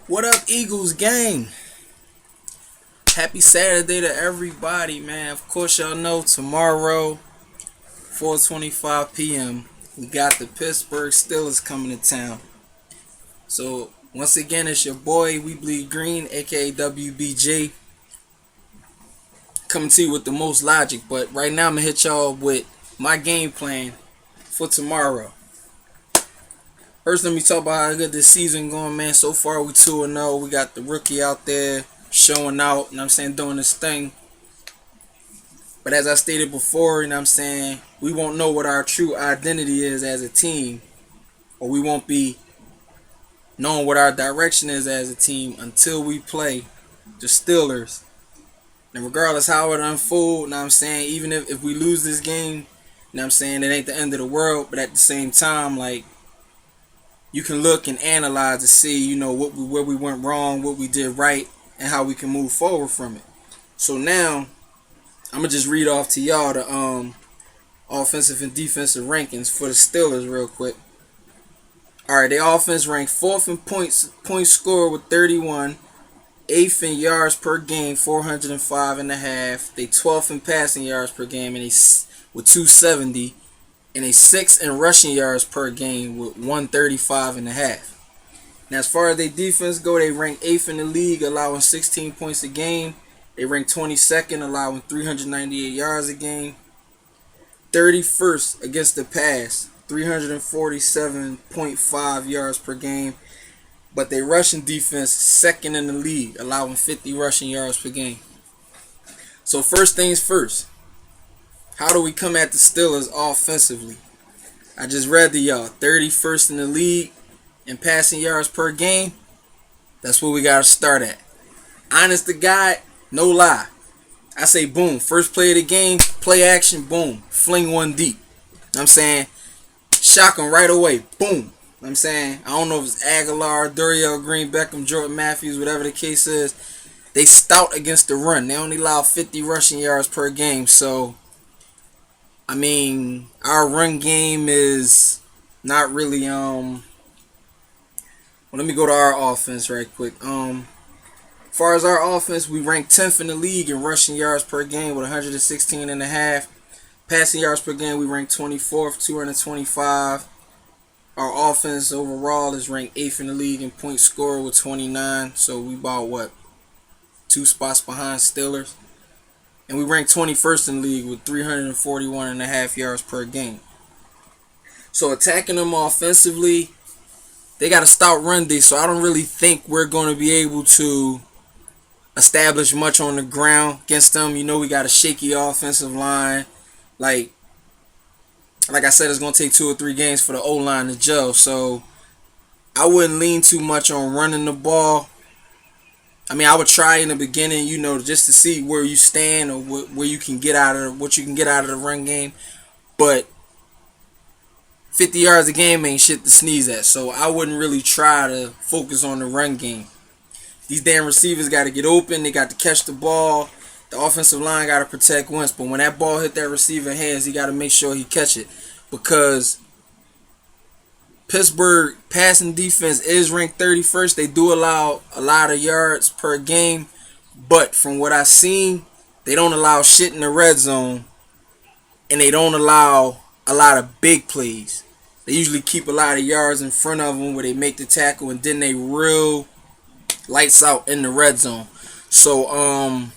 What up, Eagles gang? Happy Saturday to everybody, man. Of course, y'all know tomorrow, 4:25 p.m., we got the Pittsburgh Steelers coming to town. So, once again, it's your boy, We Bleed Green, aka WBJ, coming to you with the most logic. But right now, I'm going to hit y'all with my game plan for tomorrow. First, let me talk about how good this season going, man. So far, we 2-0. We got the rookie out there showing out, doing his thing. But as I stated before, we won't know what our true identity is as a team, or we won't be knowing what our direction is as a team until we play the Steelers. And regardless how it unfolds, even if we lose this game, it ain't the end of the world. But at the same time, you can look and analyze to see, where we went wrong, what we did right, and how we can move forward from it. So now, I'm going to just read off to y'all the offensive and defensive rankings for the Steelers real quick. Alright, their offense ranked 4th in points scored with 31, 8th in yards per game, 405.5. They 12th in passing yards per game with 270. And a 6th in rushing yards per game with 135.5. Now, as far as their defense go, they rank 8th in the league, allowing 16 points a game. They rank 22nd, allowing 398 yards a game. 31st against the pass, 347.5 yards per game. But their rushing defense, 2nd in the league, allowing 50 rushing yards per game. So first things first. How do we come at the Steelers offensively? I just read to y'all. 31st in the league in passing yards per game. That's what we got to start at. Honest to God, no lie. I say boom. First play of the game, play action, boom. Fling one deep. Shock them right away. Boom. I don't know if it's Aguilar, Duriel, Green, Beckham, Jordan Matthews, whatever the case is. They stout against the run. They only allow 50 rushing yards per game. So, our run game is not really, let me go to our offense right quick. As far as our offense, we rank 10th in the league in rushing yards per game with 116.5. Passing yards per game, we rank 24th, 225. Our offense overall is ranked 8th in the league in points scored with 29. So we about, 2 spots behind Steelers. And we rank 21st in the league with 341.5 yards per game. So attacking them offensively, they got a stout run D, so I don't really think we're going to be able to establish much on the ground against them. We got a shaky offensive line. Like I said, it's going to take 2 or 3 games for the O-line to gel. So I wouldn't lean too much on running the ball. I would try in the beginning, just to see where you stand or where you can get out of what you can get out of the run game. But 50 yards a game ain't shit to sneeze at. So I wouldn't really try to focus on the run game. These damn receivers got to get open. They got to catch the ball. The offensive line got to protect Wentz. But when that ball hit that receiver hands, he got to make sure he catch it. Because Pittsburgh passing defense is ranked 31st. They do allow a lot of yards per game. But from what I've seen, they don't allow shit in the red zone. And they don't allow a lot of big plays. They usually keep a lot of yards in front of them where they make the tackle. And then they real lights out in the red zone. So,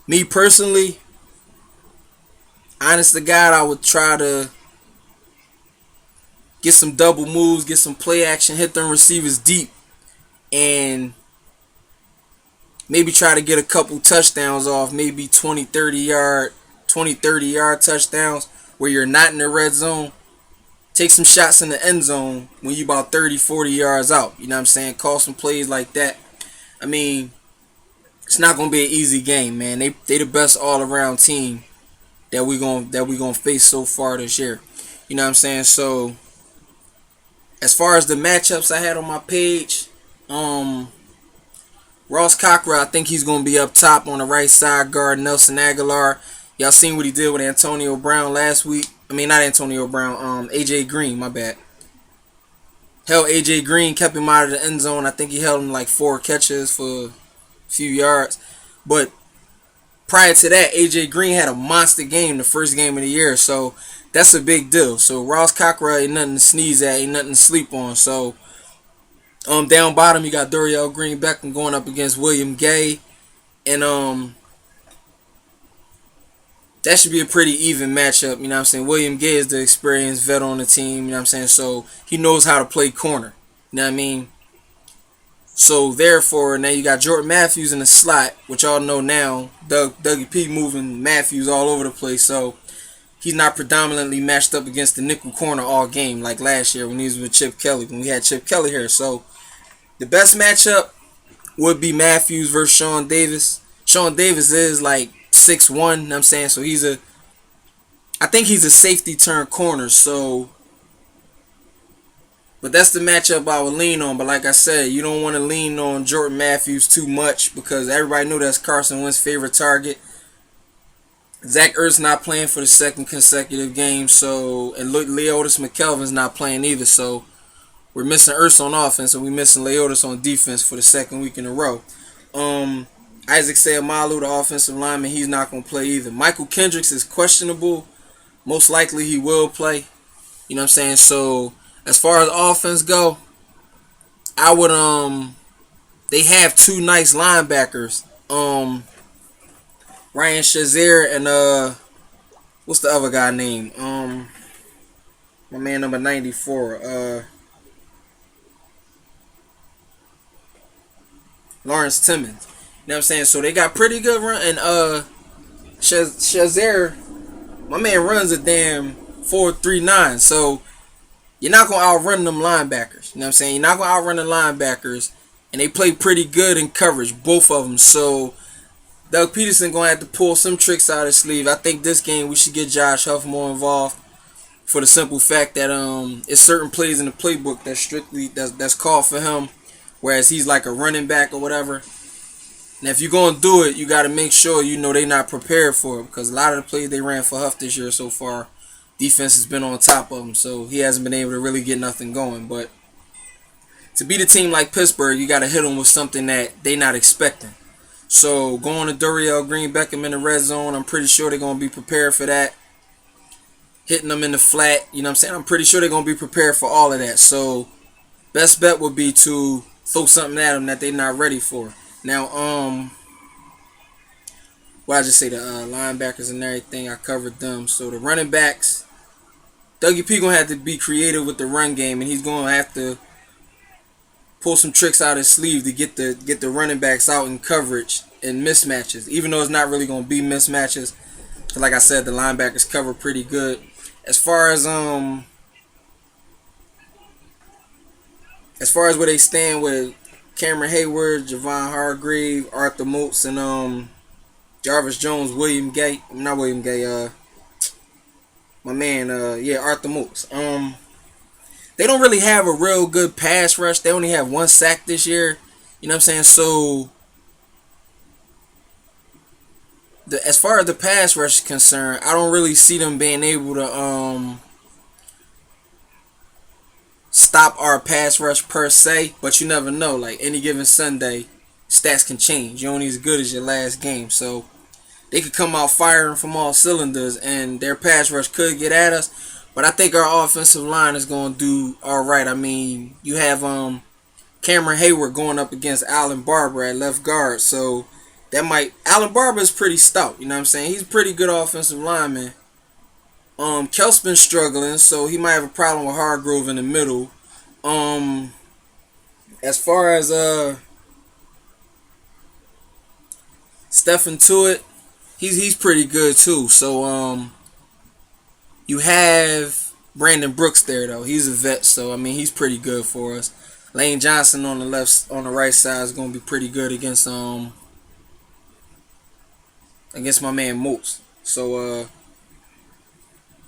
me personally, honest to God, I would try to get some double moves, get some play action, hit them receivers deep, and maybe try to get a couple touchdowns off, maybe 20, 30 yard touchdowns where you're not in the red zone. Take some shots in the end zone when you about 30, 40 yards out. Call some plays like that. It's not going to be an easy game, man. They the best all-around team that we gonna face so far this year. So as far as the matchups I had on my page, Ross Cockrell, I think he's going to be up top on the right side, guard Nelson Aguilar. Y'all seen what he did with Antonio Brown last week. Not Antonio Brown, AJ Green, my bad. held AJ Green, kept him out of the end zone. I think he held him like 4 catches for a few yards. But prior to that, AJ Green had a monster game the first game of the year. So that's a big deal. So Ross Cockrell ain't nothing to sneeze at, ain't nothing to sleep on. So down bottom you got Dorial Green Beckham going up against William Gay. And that should be a pretty even matchup, you know what I'm saying? William Gay is the experienced vet on the team, you know what I'm saying? So he knows how to play corner, you know what I mean? So therefore, now you got Jordan Matthews in the slot, which y'all know now, Dougie P moving Matthews all over the place, so he's not predominantly matched up against the nickel corner all game like last year when he was with Chip Kelly, when we had Chip Kelly here. So the best matchup would be Matthews versus Sean Davis. Sean Davis is like 6'1", you know what I'm saying? So I think he's a safety turn corner, so but that's the matchup I would lean on. But like I said, you don't want to lean on Jordan Matthews too much because everybody knew that's Carson Wentz's favorite target. Zach Ertz not playing for the second consecutive game, so and Leotis McKelvin's not playing either, so we're missing Ertz on offense and we're missing Leotis on defense for the second week in a row. Isaac Seumalo, the offensive lineman, he's not going to play either. Michael Kendricks is questionable. Most likely he will play. You know what I'm saying? So as far as offense go, I would they have 2 nice linebackers. Ryan Shazier and what's the other guy name? My man number 94. Lawrence Timmons. You know what I'm saying? So they got pretty good run. And Shazier, my man runs a damn 4.39. So you're not going to outrun them linebackers. You know what I'm saying? You're not going to outrun the linebackers. And they play pretty good in coverage, both of them. So Doug Peterson going to have to pull some tricks out of his sleeve. I think this game we should get Josh Huff more involved for the simple fact that it's certain plays in the playbook that's strictly that's called for him, whereas he's like a running back or whatever. Now, if you're going to do it, you got to make sure you know they're not prepared for it because a lot of the plays they ran for Huff this year so far, defense has been on top of him, so he hasn't been able to really get nothing going. But to beat a team like Pittsburgh, you got to hit them with something that they're not expecting. So going to Dorial Green Beckham in the red zone, I'm pretty sure they're going to be prepared for that. Hitting them in the flat, you know what I'm saying? I'm pretty sure they're going to be prepared for all of that. So best bet would be to throw something at them that they're not ready for. Now, what I just say, the linebackers and everything, I covered them. So the running backs, Dougie P gonna have to be creative with the run game, and he's gonna have to pull some tricks out of his sleeve to get the running backs out in coverage and mismatches. Even though it's not really gonna be mismatches, because like I said, the linebackers cover pretty good. As far as where they stand with Cameron Hayward, Javon Hargrave, Arthur Moats, and Jarvis Jones, William Gay. Not William Gay. My man. Arthur Moats. They don't really have a real good pass rush. They only have 1 sack this year. You know what I'm saying? So, as far as the pass rush is concerned, I don't really see them being able to stop our pass rush per se, but you never know. Like any given Sunday, stats can change. You're only as good as your last game, so they could come out firing from all cylinders, and their pass rush could get at us. But I think our offensive line is going to do all right. I mean, you have Cameron Hayward going up against Alan Barber at left guard, so Alan Barber is pretty stout. You know what I'm saying? He's a pretty good offensive lineman. Kel's been struggling, so he might have a problem with Hargrove in the middle. As far as Stephen Tuitt, he's pretty good too. So you have Brandon Brooks there though. He's a vet, so I mean he's pretty good for us. Lane Johnson on the right side is gonna be pretty good against my man Moats. So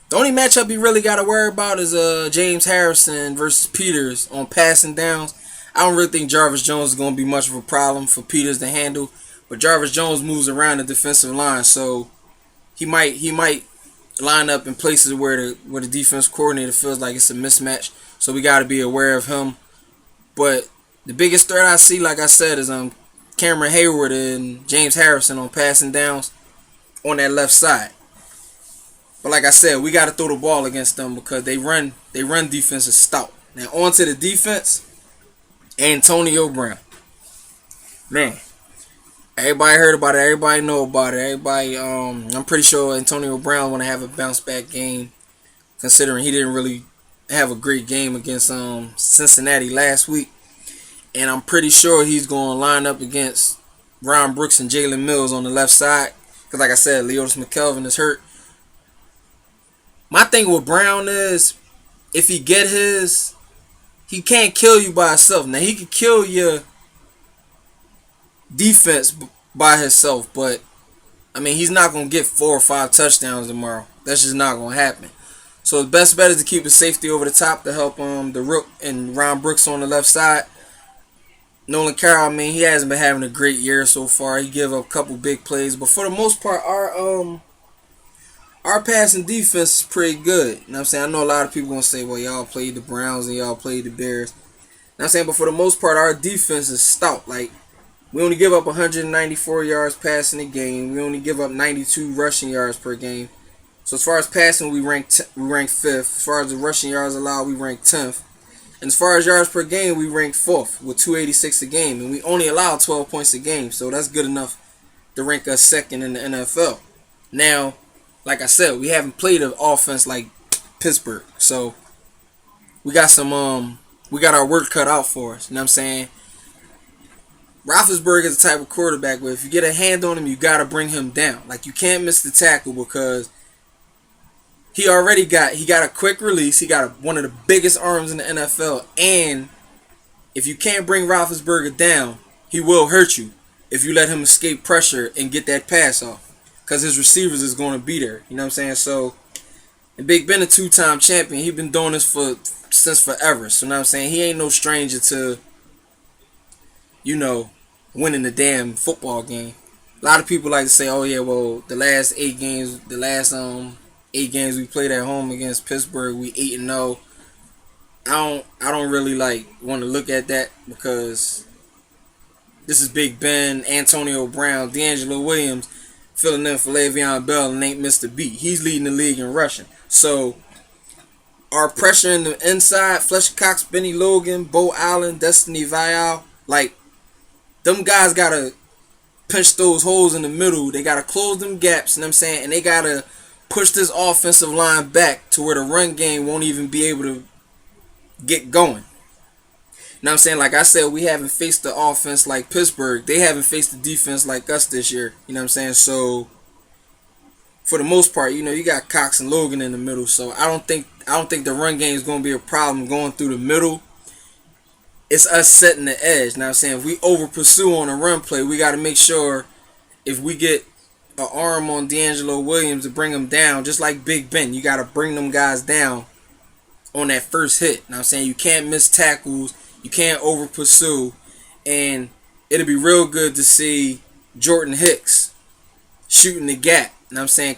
the only matchup you really got to worry about is James Harrison versus Peters on passing downs. I don't really think Jarvis Jones is going to be much of a problem for Peters to handle, but Jarvis Jones moves around the defensive line, so he might line up in places where the defense coordinator feels like it's a mismatch. So we got to be aware of him. But the biggest threat I see, like I said, is Cameron Hayward and James Harrison on passing downs on that left side. But like I said, we got to throw the ball against them because they run defense is stout. Now on to the defense, Antonio Brown. Man, everybody heard about it. Everybody know about it. I'm pretty sure Antonio Brown want to have a bounce back game, considering he didn't really have a great game against Cincinnati last week. And I'm pretty sure he's going to line up against Ron Brooks and Jalen Mills on the left side. Because like I said, Leotis McKelvin is hurt. My thing with Brown is, if he get his, he can't kill you by himself. Now, he can kill your defense by himself, but, I mean, he's not going to get 4 or 5 touchdowns tomorrow. That's just not going to happen. So, the best bet is to keep the safety over the top to help the Rook and Ron Brooks on the left side. Nolan Carroll, I mean, he hasn't been having a great year so far. He gave up a couple big plays, but for the most part, our passing defense is pretty good. You know what I'm saying? I know a lot of people going to say, well, y'all played the Browns and y'all played the Bears. You know what I'm saying? But for the most part, our defense is stout. Like, we only give up 194 yards passing a game. We only give up 92 rushing yards per game. So as far as passing, we rank 5th. As far as the rushing yards allowed, we rank 10th. And as far as yards per game, we rank 4th with 286 a game. And we only allow 12 points a game. So that's good enough to rank us 2nd in the NFL. Now, like I said, we haven't played an offense like Pittsburgh. So we got our work cut out for us. You know what I'm saying? Roethlisberger is the type of quarterback where if you get a hand on him, you got to bring him down. Like, you can't miss the tackle because he got a quick release. He got one of the biggest arms in the NFL. And if you can't bring Roethlisberger down, he will hurt you if you let him escape pressure and get that pass off. Because his receivers is going to be there. You know what I'm saying? So, and Big Ben, a 2-time champion. He been doing this since forever. So, you know what I'm saying? He ain't no stranger to, winning the damn football game. A lot of people like to say, oh, yeah, well, the last 8 games we played at home against Pittsburgh, we 8-0. I don't really want to look at that because this is Big Ben, Antonio Brown, D'Angelo Williams filling in for Le'Veon Bell and ain't missed a beat. He's leading the league in rushing. So our pressure in the inside, Fletcher Cox, Benny Logan, Bo Allen, Destiny Vial, them guys gotta pinch those holes in the middle. They gotta close them gaps, you know what I'm saying? And they gotta push this offensive line back to where the run game won't even be able to get going. You know what I'm saying? Like I said, we haven't faced the offense like Pittsburgh. They haven't faced the defense like us this year. You know what I'm saying? So, for the most part, you got Cox and Logan in the middle. So, I don't think the run game is going to be a problem going through the middle. It's us setting the edge. You know what I'm saying? If we over pursue on a run play, we got to make sure if we get an arm on D'Angelo Williams to bring him down, just like Big Ben, you got to bring them guys down on that first hit. You know what I'm saying? You can't miss tackles. You can't over pursue. And it'll be real good to see Jordan Hicks shooting the gap. You know what I'm saying?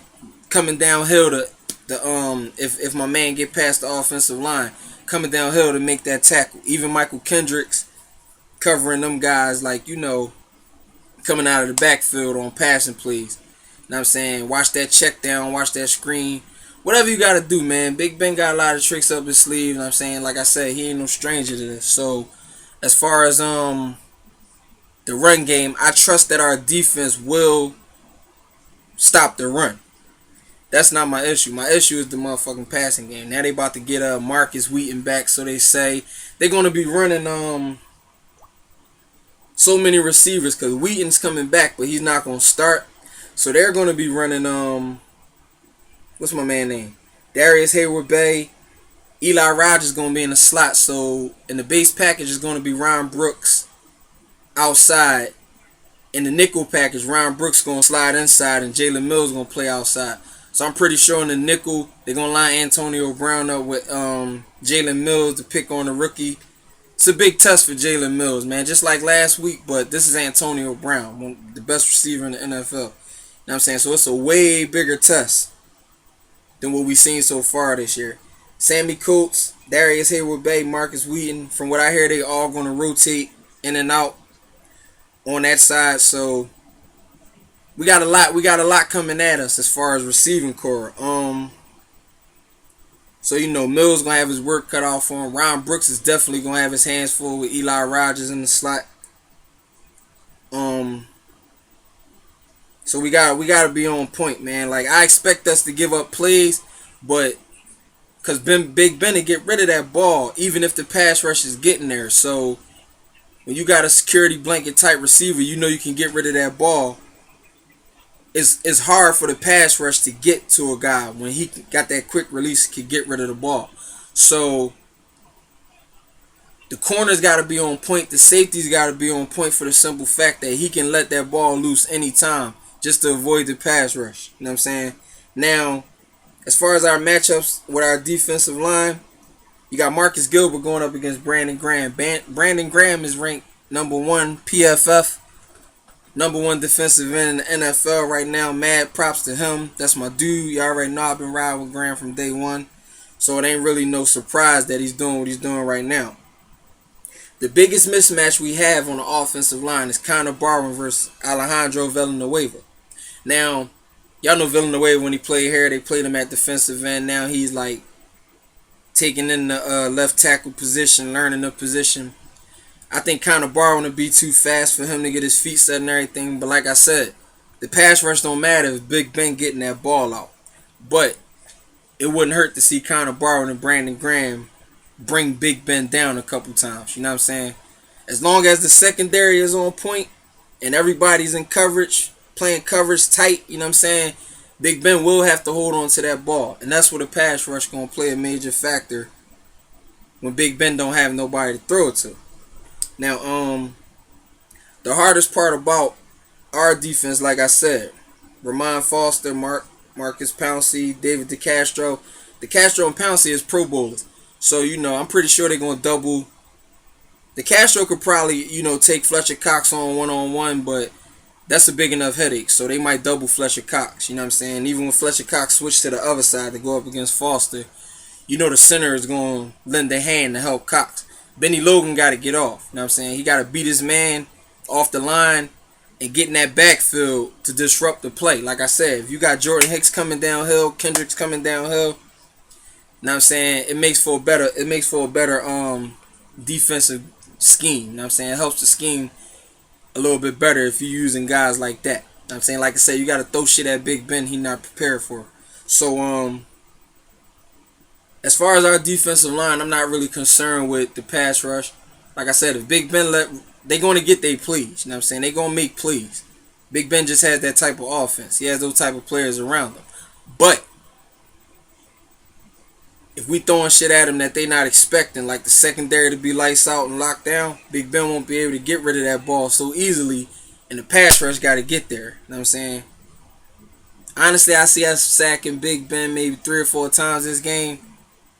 Coming downhill to if my man get past the offensive line, coming downhill to make that tackle. Even Michael Kendricks covering them guys coming out of the backfield on passing plays. You know what I'm saying? Watch that check down, watch that screen. Whatever you got to do, man. Big Ben got a lot of tricks up his sleeve. You know what I'm saying? Like I said, he ain't no stranger to this. So, as far as the run game, I trust that our defense will stop the run. That's not my issue. My issue is the motherfucking passing game. Now they about to get Marcus Wheaton back, so they say they're going to be running so many receivers because Wheaton's coming back, but he's not going to start. So they're going to be running what's my man name? Darius Hayward-Bay. Eli Rogers going to be in the slot. So in the base package is going to be Ron Brooks outside. In the nickel package, Ron Brooks going to slide inside and Jalen Mills going to play outside. So I'm pretty sure in the nickel, they're going to line Antonio Brown up with Jalen Mills to pick on the rookie. It's a big test for Jalen Mills, man. Just like last week, but this is Antonio Brown, the best receiver in the NFL. You know what I'm saying? So it's a way bigger test. than what we've seen so far this year. Sammy Coates, Darius Hayward-Bay, Marcus Wheaton. From what I hear, they all going to rotate in and out on that side. So we got a lot. We got a lot coming at us as far as receiving core. So Mills gonna have his work cut off for him. Ron Brooks is definitely gonna have his hands full with Eli Rogers in the slot. So we gotta be on point, man. Like, I expect us to give up plays, but because Big Ben to get rid of that ball, even if the pass rush is getting there. So when you got a security blanket type receiver, you can get rid of that ball. It's hard for the pass rush to get to a guy when he got that quick release, can get rid of the ball. So the corner's got to be on point. The safety's got to be on point for the simple fact that he can let that ball loose anytime just to avoid the pass rush. You know what I'm saying? Now, as far as our matchups with our defensive line, you got Marcus Gilbert going up against Brandon Graham. Brandon Graham is ranked number 1 PFF. Number 1 defensive end in the NFL right now. Mad props to him. That's my dude. You already know I've been riding with Graham from day one. So it ain't really no surprise that he's doing what he's doing right now. The biggest mismatch we have on the offensive line is Connor Barwin versus Alejandro Villanueva. Now, y'all know Villanueva when he played here, they played him at defensive end. Now he's like taking in the left tackle position, learning the position. I think Connor Barwin would be too fast for him to get his feet set and everything. But like I said, the pass rush don't matter if Big Ben getting that ball out. But it wouldn't hurt to see Connor Barwin and Brandon Graham bring Big Ben down a couple times. You know what I'm saying? As long as the secondary is on point and everybody's in coverage, playing coverage tight, you know what I'm saying, Big Ben will have to hold on to that ball. And that's where the pass rush going to play a major factor when Big Ben don't have nobody to throw it to. Now, the hardest part about our defense, like I said, Ramon Foster, Marcus Pouncey, David DeCastro. DeCastro and Pouncey is Pro Bowlers. So, I'm pretty sure they're going to double. DeCastro could probably, take Fletcher Cox on one-on-one, but that's a big enough headache. So they might double Fletcher Cox, you know what I'm saying? Even when Fletcher Cox switched to the other side to go up against Foster, the center is going to lend a hand to help Cox. Benny Logan got to get off. You know what I'm saying? He got to beat his man off the line and get in that backfield to disrupt the play. Like I said, if you got Jordan Hicks coming downhill, Kendricks coming downhill, you know what I'm saying? It makes for a better defensive scheme. You know what I'm saying? It helps the scheme a little bit better if you're using guys like that. You know what I'm saying? Like I said, you got to throw shit at Big Ben he not prepared for. So, as far as our defensive line, I'm not really concerned with the pass rush. Like I said, if Big Ben they're going to get their plays. You know what I'm saying? They're going to make plays. Big Ben just has that type of offense. He has those type of players around him. But if we throwing shit at him that they not expecting, like the secondary to be lights out and locked down, Big Ben won't be able to get rid of that ball so easily, and the pass rush got to get there. You know what I'm saying? Honestly, I see us sacking Big Ben maybe 3 or 4 times this game.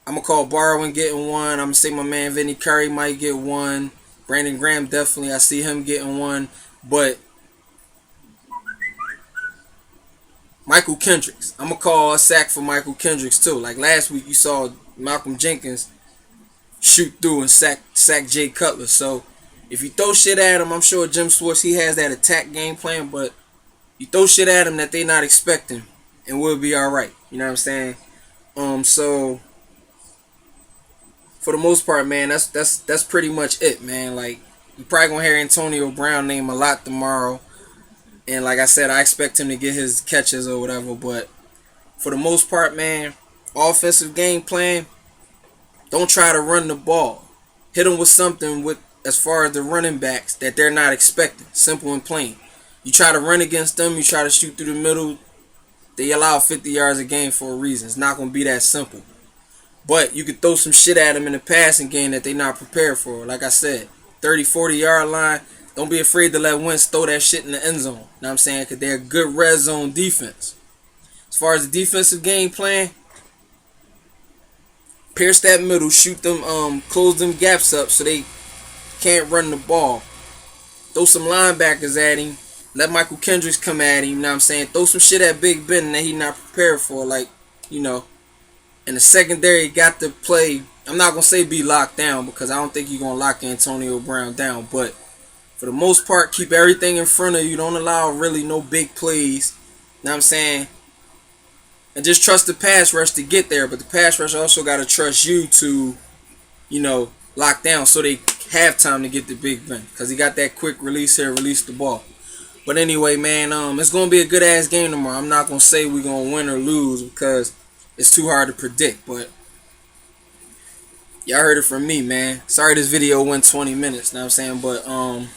I'm going to call Barwin getting one. I'm going to say my man Vinny Curry might get one. Brandon Graham definitely. I see him getting one. But Michael Kendricks. I'm going to call a sack for Michael Kendricks too. Like last week you saw Malcolm Jenkins shoot through and sack Jay Cutler. So if you throw shit at him, I'm sure Jim Schwartz, he has that attack game plan. But you throw shit at him that they not expecting and we'll be all right. You know what I'm saying? So for the most part, man, that's pretty much it, man. Like, you probably gonna hear Antonio Brown name a lot tomorrow, and like I said, I expect him to get his catches or whatever. But for the most part, man, offensive game plan, don't try to run the ball. Hit them with something with as far as the running backs that they're not expecting. Simple and plain. You try to run against them, you try to shoot through the middle. They allow 50 yards a game for a reason. It's not gonna be that simple. But you could throw some shit at them in the passing game that they're not prepared for. Like I said, 30, 40 yard line. Don't be afraid to let Wentz throw that shit in the end zone. You know what I'm saying? Because they're a good red zone defense. As far as the defensive game plan, pierce that middle, shoot them, close them gaps up so they can't run the ball. Throw some linebackers at him. Let Michael Kendricks come at him. You know what I'm saying? Throw some shit at Big Ben that he not prepared for. Like, And the secondary got to play. I'm not gonna say be locked down because I don't think you're gonna lock Antonio Brown down, but for the most part, keep everything in front of you. Don't allow really no big plays. You know what I'm saying? And just trust the pass rush to get there. But the pass rush also got to trust you to, lock down so they have time to get the big Ben. Because he got that quick release here, release the ball. But anyway, man, it's going to be a good-ass game tomorrow. I'm not going to say we're going to win or lose because it's too hard to predict. But y'all heard it from me, man. Sorry this video went 20 minutes, you know what I'm saying? But I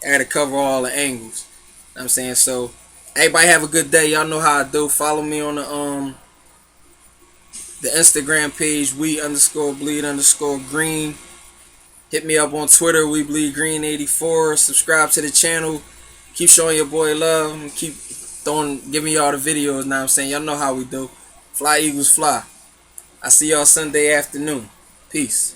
had to cover all the angles. You know what I'm saying? So, everybody have a good day. Y'all know how I do. Follow me on the Instagram page, we_bleed_green. Hit me up on Twitter, WeBleedGreen84. Subscribe to the channel. Keep showing your boy love and keep giving y'all the videos. Now I'm saying, y'all know how we do. Fly Eagles fly. I see y'all Sunday afternoon. Peace.